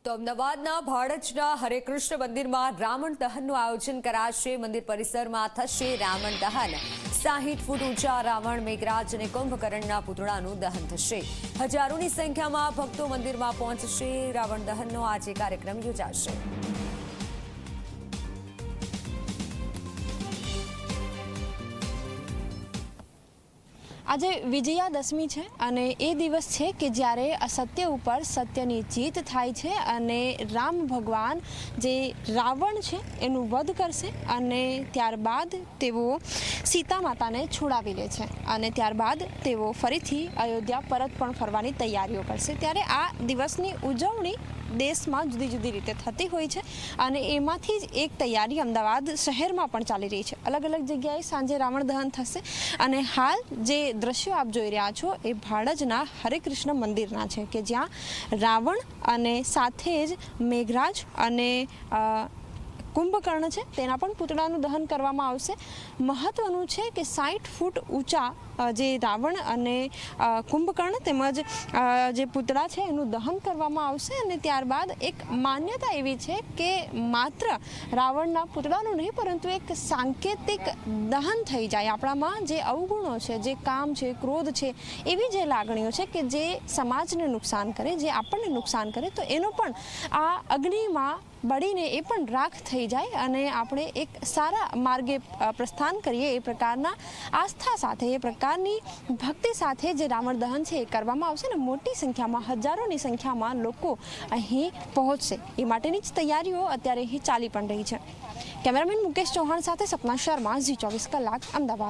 તો અમદાવાદના ભાડજના હરે કૃષ્ણ મંદિરમાં રાવણ દહનનું આયોજન કરાશે। મંદિર પરિસરમાં થશે રાવણ દહન। 60 ફૂટ ઊંચા રાવણ, મેઘરાજ અને કુંભકર્ણના પૂતળાનું દહન થશે। હજારોની સંખ્યામાં ભક્તો મંદિરમાં પહોંચશે। રાવણ દહનનો આજે કાર્યક્રમ યોજાશે। આજે વિજયાદશમી છે અને એ દિવસ છે કે જ્યારે અસત્ય ઉપર સત્યની જીત થાય છે અને રામ ભગવાન જે રાવણ છે એનું વધ કરશે અને ત્યારબાદ તેઓ સીતા માતાને છોડાવી લે છે અને ત્યારબાદ તેઓ ફરીથી અયોધ્યા પરત પણ ફરવાની તૈયારીઓ કરશે। ત્યારે આ દિવસની ઉજવણી દેશમાં જુદી જુદી રીતે થતી હોય છે અને એમાંથી જ એક તૈયારી અમદાવાદ શહેરમાં પણ ચાલી રહી છે। અલગ અલગ જગ્યાએ સાંજે રાવણ દહન થશે અને હાલ જે દ્રશ્યો આપ જોઈ રહ્યા છો એ ભાડજના હરે કૃષ્ણ મંદિરના છે કે જ્યાં રાવણ અને સાથે જ મેઘરાજ અને કુંભકર્ણ છે તેના પણ પૂતળાનું દહન કરવામાં આવશે। મહત્વનું છે કે 60 ફૂટ ઊંચા જે રાવણ અને કુંભકર્ણ તેમજ જે પૂતળા છે એનું દહન કરવામાં આવશે અને ત્યારબાદ એક માન્યતા એવી છે કે માત્ર રાવણના પૂતળાનું નહીં પરંતુ એક સાંકેતિક દહન થઈ જાય। આપણામાં જે અવગુણો છે, જે કામ છે, ક્રોધ છે, એવી જે લાગણીઓ છે કે જે સમાજને નુકસાન કરે, જે આપણને નુકસાન કરે, તો એનો પણ આ અગ્નિમાં બળીને એ પણ રાખ થઈ જાય અને આપણે એક સારા માર્ગે પ્રસ્થાન કરીએ એ પ્રકારના આસ્થા સાથે, એ પ્રકારની ભક્તિ સાથે જે રાવણ દહન છે એ કરવામાં આવશે ને મોટી સંખ્યામાં, હજારોની સંખ્યામાં લોકો અહીં પહોંચશે એ માટેની જ તૈયારીઓ અત્યારે અહીં ચાલી પણ રહી છે। કેમેરામેન મુકેશ ચૌહાણ સાથે સપના શર્મા, ઝી 24 કલાક, અમદાવાદ।